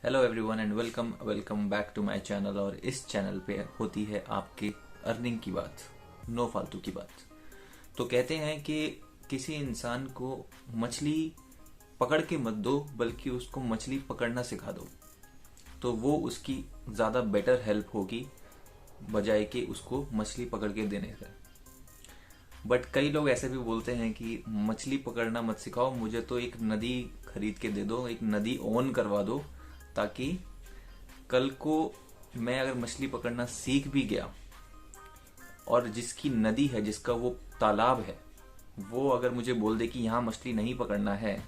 Hello everyone and welcome back to my channel. और इस channel पे होती है आपके अर्निंग की बात, नो फालतू की बात। तो कहते हैं कि किसी इंसान को मछली पकड़ के मत दो, बल्कि उसको मछली पकड़ना सिखा दो, तो वो उसकी ज़्यादा बेटर हेल्प होगी बजाय कि उसको मछली पकड़ के देने से। बट कई लोग ऐसे भी बोलते हैं कि मछली पकड़ना मत सिखाओ, मुझे तो एक नदी खरीद के दे दो, एक नदी ओन करवा दो, ताकि कल को मैं अगर मछली पकड़ना सीख भी गया और जिसकी नदी है, जिसका वो तालाब है, वो अगर मुझे बोल दे कि यहाँ मछली नहीं पकड़ना है,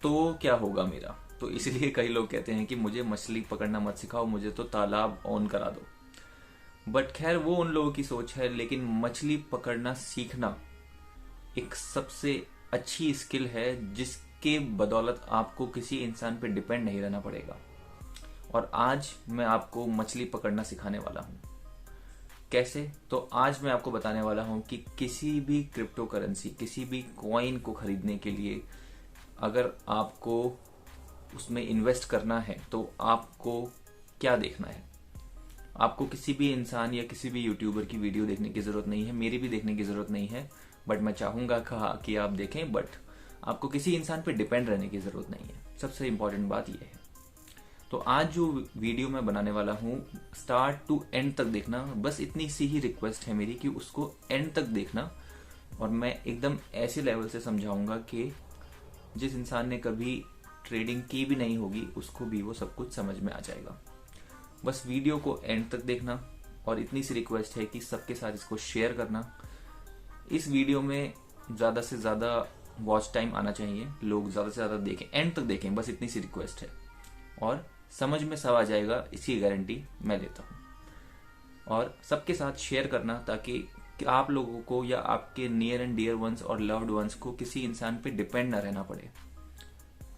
तो क्या होगा मेरा। तो इसलिए कई लोग कहते हैं कि मुझे मछली पकड़ना मत सिखाओ, मुझे तो तालाब ऑन करा दो। बट खैर वो उन लोगों की सोच है, लेकिन मछली पकड़ना सीखना एक सबसे अच्छी स्किल है जिसके बदौलत आपको किसी इंसान पे डिपेंड नहीं रहना पड़ेगा। और आज मैं आपको मछली पकड़ना सिखाने वाला हूँ। कैसे? तो आज मैं आपको बताने वाला हूँ कि किसी भी क्रिप्टो करेंसी, किसी भी कॉइन को खरीदने के लिए अगर आपको उसमें इन्वेस्ट करना है तो आपको क्या देखना है। आपको किसी भी इंसान या किसी भी यूट्यूबर की वीडियो देखने की जरूरत नहीं है, मेरी भी देखने की जरूरत नहीं है, बट मैं चाहूंगा कि आप देखें। बट आपको किसी इंसान पे डिपेंड रहने की जरूरत नहीं है, सबसे इंपॉर्टेंट बात यह है। तो आज जो वीडियो मैं बनाने वाला हूँ, स्टार्ट टू एंड तक देखना। बस इतनी सी ही रिक्वेस्ट है मेरी कि उसको एंड तक देखना, और मैं एकदम ऐसे लेवल से समझाऊंगा कि जिस इंसान ने कभी ट्रेडिंग की भी नहीं होगी उसको भी वो सब कुछ समझ में आ जाएगा। बस वीडियो को एंड तक देखना, और इतनी सी रिक्वेस्ट है कि सबके साथ इसको शेयर करना। इस वीडियो में ज़्यादा से ज़्यादा वॉच टाइम आना चाहिए, लोग ज़्यादा से ज़्यादा देखें, एंड तक देखें, बस इतनी सी रिक्वेस्ट है। और समझ में सब आ जाएगा, इसकी गारंटी मैं लेता हूँ। और सबके साथ शेयर करना, ताकि आप लोगों को या आपके नियर एंड डियर वंस और लव्ड वंस को किसी इंसान पे डिपेंड ना रहना पड़े।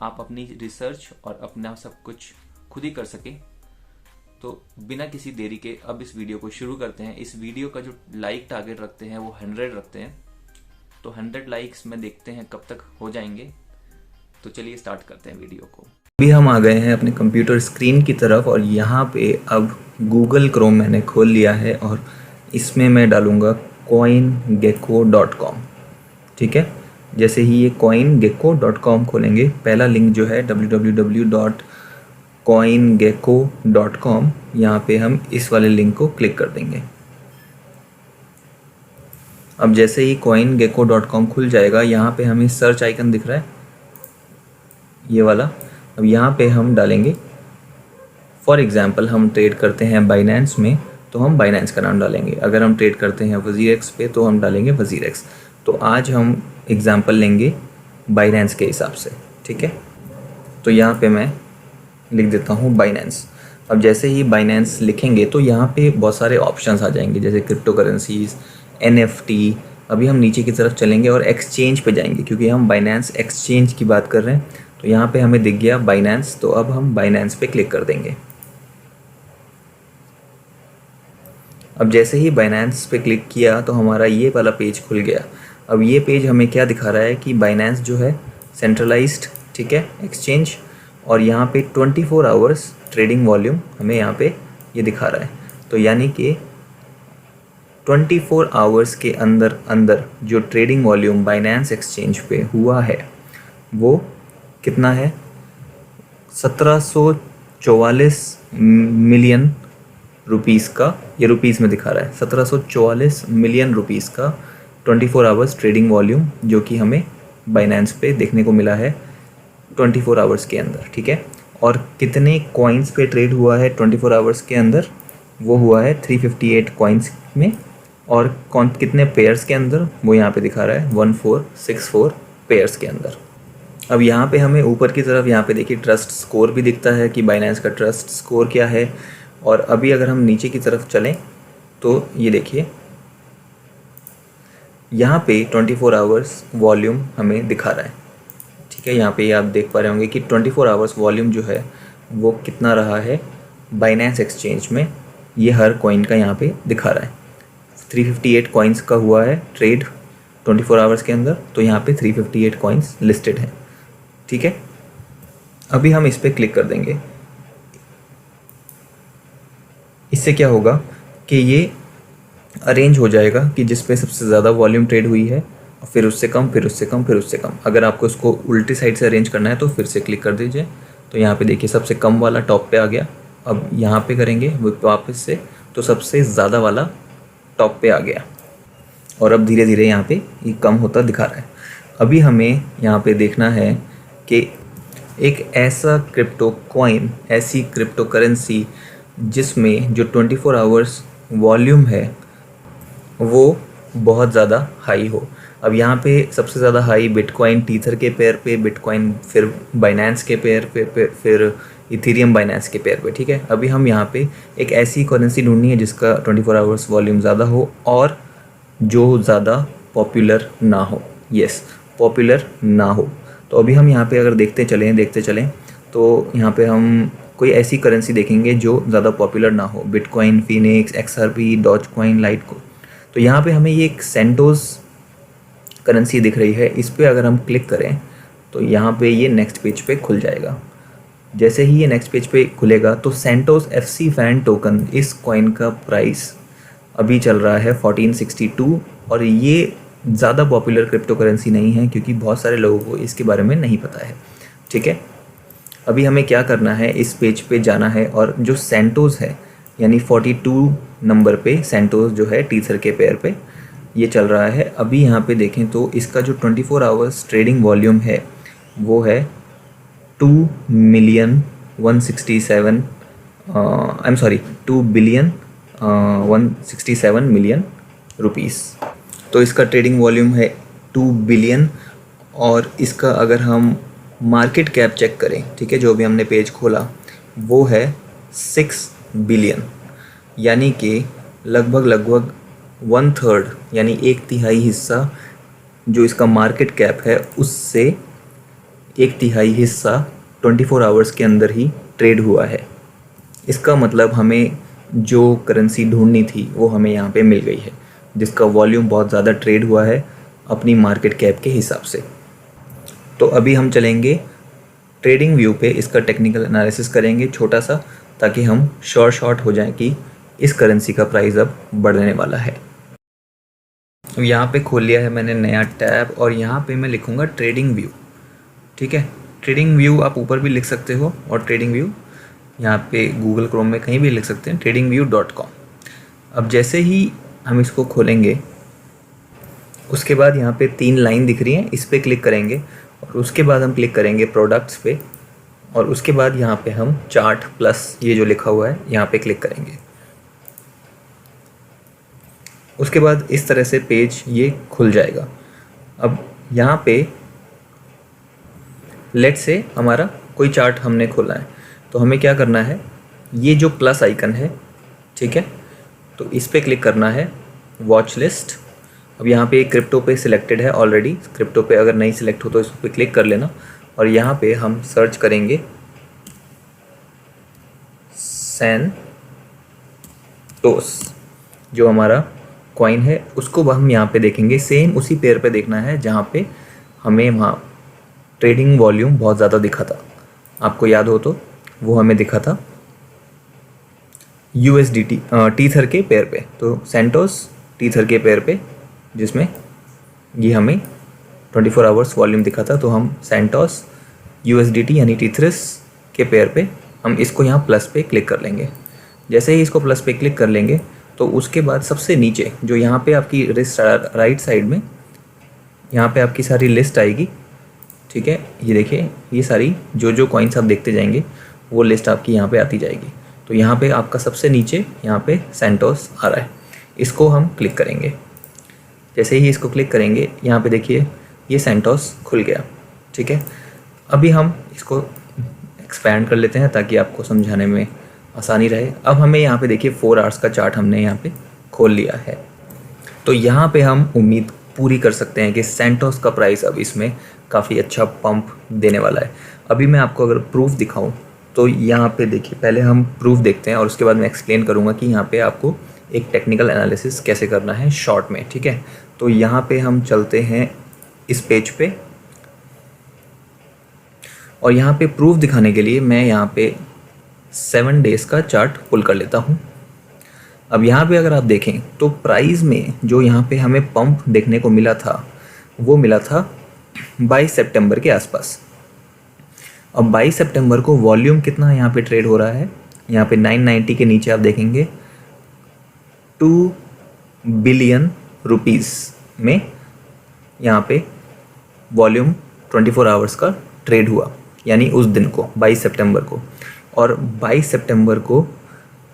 आप अपनी रिसर्च और अपना सब कुछ खुद ही कर सकें। तो बिना किसी देरी के अब इस वीडियो को शुरू करते हैं। इस वीडियो का जो लाइक टारगेट रखते हैं वो 100 रखते हैं, तो 100 लाइक्स में देखते हैं कब तक हो जाएंगे। तो चलिए स्टार्ट करते हैं वीडियो को। अभी हम आ गए हैं अपने कंप्यूटर स्क्रीन की तरफ, और यहाँ पे अब गूगल क्रोम मैंने खोल लिया है, और इसमें मैं डालूंगा coingecko.com। ठीक है, जैसे ही ये coingecko.com खोलेंगे, पहला लिंक जो है www.coingecko.com, यहाँ पे हम इस वाले लिंक को क्लिक कर देंगे। अब जैसे ही coingecko.com खुल जाएगा, यहाँ पे हमें सर्च आइकन दिख रहा है, ये वाला। अब यहाँ पे हम डालेंगे, फॉर एग्जांपल हम ट्रेड करते हैं बाइनेंस में, तो हम बाइनेंस का नाम डालेंगे। अगर हम ट्रेड करते हैं वजीरेक्स पे, तो हम डालेंगे वजीरेक्स। तो आज हम एग्जांपल लेंगे बाइनेंस के हिसाब से। ठीक है, तो यहाँ पे मैं लिख देता हूँ बाइनेंस। अब जैसे ही बाइनेंस लिखेंगे तो यहाँ पे बहुत सारे ऑप्शंस आ जाएंगे, जैसे क्रिप्टो करेंसीज, NFT। अभी हम नीचे की तरफ चलेंगे और एक्सचेंज पे जाएंगे, क्योंकि हम बाइनेंस एक्सचेंज की बात कर रहे हैं। तो यहाँ पे हमें दिख गया बाइनेंस, तो अब हम बाइनेंस पे क्लिक कर देंगे। अब जैसे ही बाइनेंस पे क्लिक किया तो हमारा ये वाला पेज खुल गया। अब ये पेज हमें क्या दिखा रहा है कि बाइनेंस जो है सेंट्रलाइज्ड, ठीक है, एक्सचेंज, और यहाँ पे 24 आवर्स ट्रेडिंग वॉल्यूम हमें यहाँ पे ये दिखा रहा है। तो यानी कि 24 आवर्स के अंदर अंदर जो ट्रेडिंग वॉल्यूम बाइनेंस एक्सचेंज पे हुआ है वो कितना है, 1744 मिलियन रुपीस का, ये रुपीस में दिखा रहा है, 1744 मिलियन रुपीस का 24 आवर्स ट्रेडिंग वॉल्यूम, जो कि हमें बाइनेंस पे देखने को मिला है 24 आवर्स के अंदर। ठीक है, और कितने कॉइन्स पे ट्रेड हुआ है 24 आवर्स के अंदर, वो हुआ है 358 कॉइन्स में। और कितने पेयर्स के अंदर, वो यहाँ पे दिखा रहा है 1464 पेयर्स के अंदर। अब यहाँ पे हमें ऊपर की तरफ, यहाँ पे देखिए ट्रस्ट स्कोर भी दिखता है कि बाइनेंस का ट्रस्ट स्कोर क्या है। और अभी अगर हम नीचे की तरफ चलें तो ये देखिए, यहाँ पे 24 आवर्स वॉल्यूम हमें दिखा रहा है। ठीक है, यहाँ पे आप देख पा रहे होंगे कि 24 आवर्स वॉल्यूम जो है वो कितना रहा है बाइनेंस एक्सचेंज में, ये हर कॉइन का यहाँ पे दिखा रहा है। 358 कॉइन्स का हुआ है ट्रेड 24 आवर्स के अंदर, तो यहाँ पे 358 कॉइन्स लिस्टेड हैं। ठीक है, अभी हम इस पर क्लिक कर देंगे। इससे क्या होगा कि ये अरेंज हो जाएगा कि जिस पे सबसे ज़्यादा वॉल्यूम ट्रेड हुई है, फिर उससे कम, फिर उससे कम, फिर उससे कम। अगर आपको इसको उल्टी साइड से अरेंज करना है तो फिर से क्लिक कर दीजिए। तो यहाँ पे देखिए सबसे कम वाला टॉप पे आ गया। अब यहाँ पे करेंगे वापस से, तो सबसे ज़्यादा वाला टॉप पे आ गया, और अब धीरे धीरे यहाँ पे ये कम होता दिखा रहा है। अभी हमें यहाँ पे देखना है कि एक ऐसा क्रिप्टो कॉइन, ऐसी क्रिप्टो करेंसी जिसमें जो 24 आवर्स वॉल्यूम है वो बहुत ज़्यादा हाई हो। अब यहाँ पे सबसे ज़्यादा हाई बिटकॉइन टीथर के पेयर पे, बिटकॉइन फिर बाइनेंस के पेयर पे, फिर इथेरियम बाइनेंस के पेयर पे। ठीक है, अभी हम यहाँ पे एक ऐसी करेंसी ढूंढनी है जिसका 24 आवर्स वॉल्यूम ज़्यादा हो और जो ज़्यादा पॉपुलर ना हो। यस, पॉपुलर ना हो। तो अभी हम यहाँ पे अगर देखते चलें तो यहाँ पे हम कोई ऐसी करेंसी देखेंगे जो ज़्यादा पॉपुलर ना हो। Bitcoin, Phoenix, XRP, Dogecoin, Litecoin. तो यहाँ पे हमें ये एक सेंटोस करेंसी दिख रही है। इस पर अगर हम क्लिक करें तो यहाँ पे ये नेक्स्ट पेज पे खुल जाएगा। जैसे ही ये नेक्स्ट पेज पे खुलेगा तो सेंटोस FC फैन टोकन, इस कॉइन का प्राइस अभी चल रहा है 1462, और ये ज़्यादा पॉपुलर क्रिप्टो करेंसी नहीं है क्योंकि बहुत सारे लोगों को इसके बारे में नहीं पता है। ठीक है, अभी हमें क्या करना है, इस पेज पे जाना है और जो सेंटोस है यानी 42 नंबर पे सेंटोस जो है टीथर के पेयर पे ये चल रहा है। अभी यहाँ पे देखें तो इसका जो 24 आवर्स ट्रेडिंग वॉल्यूम है वो है 2 बिलियन 167 तो इसका ट्रेडिंग वॉल्यूम है 2 बिलियन। और इसका अगर हम मार्केट कैप चेक करें, ठीक है, जो भी हमने पेज खोला वो है 6 बिलियन, यानी कि लगभग 1/3 यानी 1/3 हिस्सा जो इसका मार्केट कैप है उससे 1/3 हिस्सा 24 आवर्स के अंदर ही ट्रेड हुआ है। इसका मतलब हमें जो करेंसी ढूंढनी थी वो हमें यहाँ पे मिल गई है, जिसका वॉल्यूम बहुत ज़्यादा ट्रेड हुआ है अपनी मार्केट कैप के हिसाब से। तो अभी हम चलेंगे ट्रेडिंग व्यू पे, इसका टेक्निकल एनालिसिस करेंगे छोटा सा, ताकि हम शॉर्ट हो जाएं कि इस करेंसी का प्राइस अब बढ़ने वाला है। तो यहाँ पे खोल लिया है मैंने नया टैब और यहाँ पे मैं लिखूँगा ट्रेडिंग व्यू। ठीक है, ट्रेडिंग व्यू आप ऊपर भी लिख सकते हो और ट्रेडिंग व्यू यहाँ पे गूगल क्रोम में कहीं भी लिख सकते हैं, tradingview.com। अब जैसे ही हम इसको खोलेंगे उसके बाद यहाँ पे 3 लाइन दिख रही हैं, इस पर क्लिक करेंगे और उसके बाद हम क्लिक करेंगे प्रोडक्ट्स पे, और उसके बाद यहाँ पे हम चार्ट प्लस ये जो लिखा हुआ है यहाँ पे क्लिक करेंगे। उसके बाद इस तरह से पेज ये खुल जाएगा। अब यहाँ पे लेट्स से हमारा कोई चार्ट हमने खोला है, तो हमें क्या करना है, ये जो प्लस आइकन है, ठीक है, तो इस पर क्लिक करना है, वॉच लिस्ट। अब यहाँ पे क्रिप्टो पे सिलेक्टेड है ऑलरेडी, क्रिप्टो पे अगर नहीं सिलेक्ट हो तो इस पर क्लिक कर लेना और यहाँ पे हम सर्च करेंगे सैंटोस, जो हमारा कॉइन है उसको हम यहाँ पे देखेंगे। सेम उसी पेयर पे देखना है जहाँ पे हमें वहाँ ट्रेडिंग वॉल्यूम बहुत ज़्यादा दिखा था, आपको याद हो तो वो हमें दिखा था USDT टीथर के पेयर पे। तो सैंटोस टीथर के पेयर पे जिसमें ये हमें 24 आवर्स वॉल्यूम दिखा था, तो हम सैंटोस USDT यानी टीथरस के पेयर पे हम इसको यहाँ प्लस पे क्लिक कर लेंगे। जैसे ही इसको प्लस पे क्लिक कर लेंगे तो उसके बाद सबसे नीचे जो यहाँ पे आपकी लिस्ट राइट साइड में यहाँ पे आपकी सारी लिस्ट आएगी। ठीक है, ये देखिए ये सारी जो कॉइन्स आप देखते जाएंगे वो लिस्ट आपकी यहाँ पे आती जाएगी। तो यहाँ पे आपका सबसे नीचे यहाँ पे सैंटोस आ रहा है, इसको हम क्लिक करेंगे। जैसे ही इसको क्लिक करेंगे यहाँ पे देखिए ये सैंटोस खुल गया। ठीक है, अभी हम इसको एक्सपैंड कर लेते हैं ताकि आपको समझाने में आसानी रहे। अब हमें यहाँ पे देखिए 4 आवर्स का चार्ट हमने यहाँ पे खोल लिया है, तो यहाँ पे हम उम्मीद पूरी कर सकते हैं कि सैंटोस का प्राइस अब इसमें काफ़ी अच्छा पंप देने वाला है। अभी मैं आपको अगर प्रूफ दिखाऊं तो यहाँ पे देखिए, पहले हम प्रूफ देखते हैं और उसके बाद मैं एक्सप्लेन करूँगा कि यहाँ पे आपको एक टेक्निकल एनालिसिस कैसे करना है शॉर्ट में। ठीक है, तो यहाँ पे हम चलते हैं इस पेज पे और यहाँ पे प्रूफ दिखाने के लिए मैं यहाँ पे 7 डेज़ का चार्ट पुल कर लेता हूँ। अब यहाँ पे अगर आप देखें तो प्राइस में जो यहाँ पे हमें पंप देखने को मिला था वो मिला था 22 सितंबर के आसपास। अब 22 सितंबर को वॉल्यूम कितना यहाँ पे ट्रेड हो रहा है, यहाँ पे 990 के नीचे आप देखेंगे 2 बिलियन रुपीस में यहाँ पे वॉल्यूम 24 आवर्स का ट्रेड हुआ, यानी उस दिन को 22 सितंबर को। और 22 सितंबर को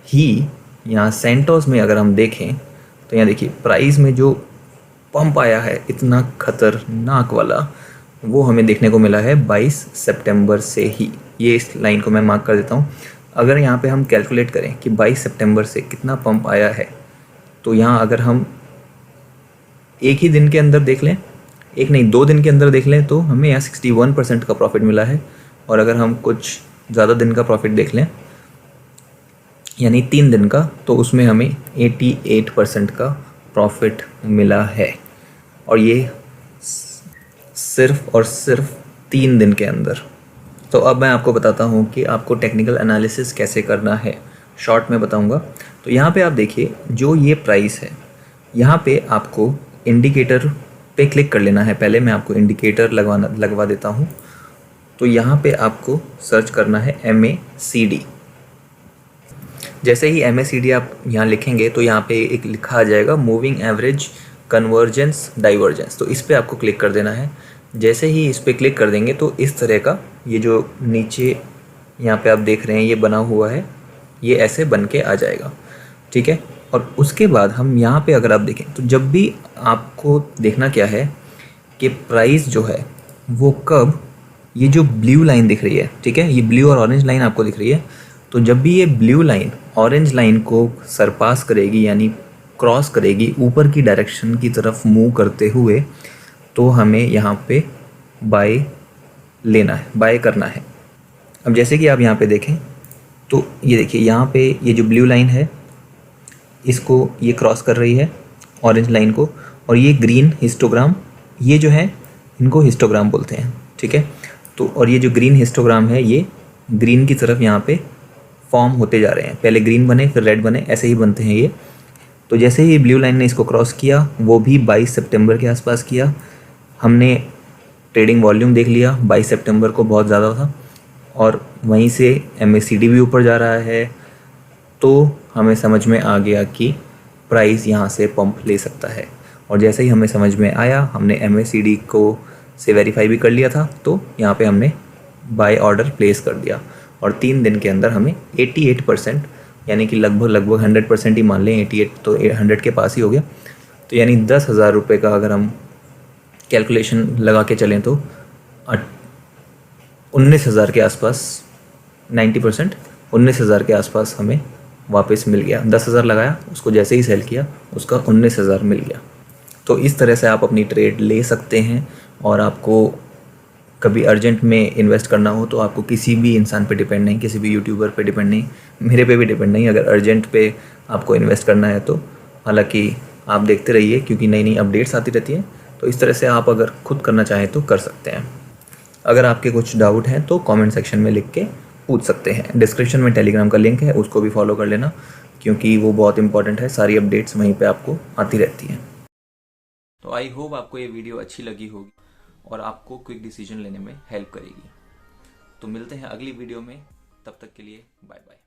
ही यहाँ सेंटोस में अगर हम देखें तो यहाँ देखिए प्राइस में जो पंप आया है इतना खतरनाक वाला, वो हमें देखने को मिला है 22 सितंबर से ही। ये इस लाइन को मैं मार्क कर देता हूँ। अगर यहाँ पे हम कैलकुलेट करें कि 22 सितंबर से कितना पंप आया है, तो यहाँ अगर हम एक ही दिन के अंदर देख लें, एक नहीं 2 दिन के अंदर देख लें, तो हमें यहाँ 61% का प्रॉफिट मिला है। और अगर हम कुछ ज़्यादा दिन का प्रॉफिट देख लें, यानी 3 दिन का, तो उसमें हमें 88% का प्रॉफिट मिला है। और ये सिर्फ और सिर्फ 3 दिन के अंदर। तो अब मैं आपको बताता हूँ कि आपको टेक्निकल एनालिसिस कैसे करना है, शॉर्ट में बताऊँगा। तो यहाँ पे आप देखिए जो ये प्राइस है, यहाँ पे आपको इंडिकेटर पे क्लिक कर लेना है। पहले मैं आपको इंडिकेटर लगवा देता हूँ। तो यहाँ पे आपको सर्च करना है MACD। जैसे ही MACD आप यहाँ लिखेंगे तो यहाँ पे एक लिखा आ जाएगा मूविंग एवरेज कन्वर्जेंस डाइवर्जेंस। तो इस पर आपको क्लिक कर देना है। जैसे ही इस पर क्लिक कर देंगे तो इस तरह का ये जो नीचे यहाँ पे आप देख रहे हैं ये बना हुआ है, ये ऐसे बन के आ जाएगा, ठीक है। और उसके बाद हम यहाँ पे अगर आप देखें तो जब भी आपको देखना क्या है कि प्राइस जो है वो कब, ये जो ब्लू लाइन दिख रही है, ठीक है, ये ब्लू और ऑरेंज लाइन आपको दिख रही है, तो जब भी ये ब्लू लाइन ऑरेंज लाइन को सरपास करेगी, यानी क्रॉस करेगी ऊपर की डायरेक्शन की तरफ मूव करते हुए, तो हमें यहाँ पे बाय लेना है, बाय करना है। अब जैसे कि आप यहाँ पे देखें तो ये देखिए यहाँ पे ये जो ब्लू लाइन है इसको ये क्रॉस कर रही है ऑरेंज लाइन को, और ये ग्रीन हिस्टोग्राम, ये जो है इनको हिस्टोग्राम बोलते हैं, ठीक है। तो और ये जो ग्रीन हिस्टोग्राम है ये ग्रीन की तरफ यहाँ पे फॉर्म होते जा रहे हैं, पहले ग्रीन बने फिर रेड बने, ऐसे ही बनते हैं ये। तो जैसे ही ब्लू लाइन ने इसको क्रॉस किया, वो भी 22 सितंबर के आसपास किया, हमने ट्रेडिंग वॉल्यूम देख लिया 22 सितंबर को बहुत ज़्यादा था, और वहीं से MACD भी ऊपर जा रहा है, तो हमें समझ में आ गया कि प्राइस यहाँ से पंप ले सकता है। और जैसे ही हमें समझ में आया, हमने MACD को से वेरीफाई भी कर लिया था, तो यहाँ पे हमने बाय ऑर्डर प्लेस कर दिया। और 3 दिन के अंदर हमें 88%, यानी कि लगभग 100% ही मान लें, 88 तो 100 के पास ही हो गया। तो यानी 10,000 रुपये का अगर हम कैलकुलेशन लगा के चलें तो 19,000 के आसपास, 90%, 19,000 के आसपास हमें वापस मिल गया। 10,000 लगाया, उसको जैसे ही सेल किया उसका 19,000 मिल गया। तो इस तरह से आप अपनी ट्रेड ले सकते हैं। और आपको कभी अर्जेंट में इन्वेस्ट करना हो तो आपको किसी भी इंसान पे डिपेंड नहीं, किसी भी यूट्यूबर पे डिपेंड नहीं, मेरे पे भी डिपेंड नहीं। अगर अर्जेंट पे आपको इन्वेस्ट करना है तो हालांकि आप देखते रहिए, क्योंकि नई नई अपडेट्स आती रहती हैं। तो इस तरह से आप अगर खुद करना चाहें तो कर सकते हैं। अगर आपके कुछ डाउट हैं तो कमेंट सेक्शन में लिख के पूछ सकते हैं। डिस्क्रिप्शन में टेलीग्राम का लिंक है, उसको भी फॉलो कर लेना, क्योंकि वो बहुत इंपॉर्टेंट है। सारी अपडेट्स वहीं पे आपको आती रहती हैं। तो आई होप आपको ये वीडियो अच्छी लगी होगी और आपको क्विक डिसीजन लेने में हेल्प करेगी। तो मिलते हैं अगली वीडियो में, तब तक के लिए बाय बाय।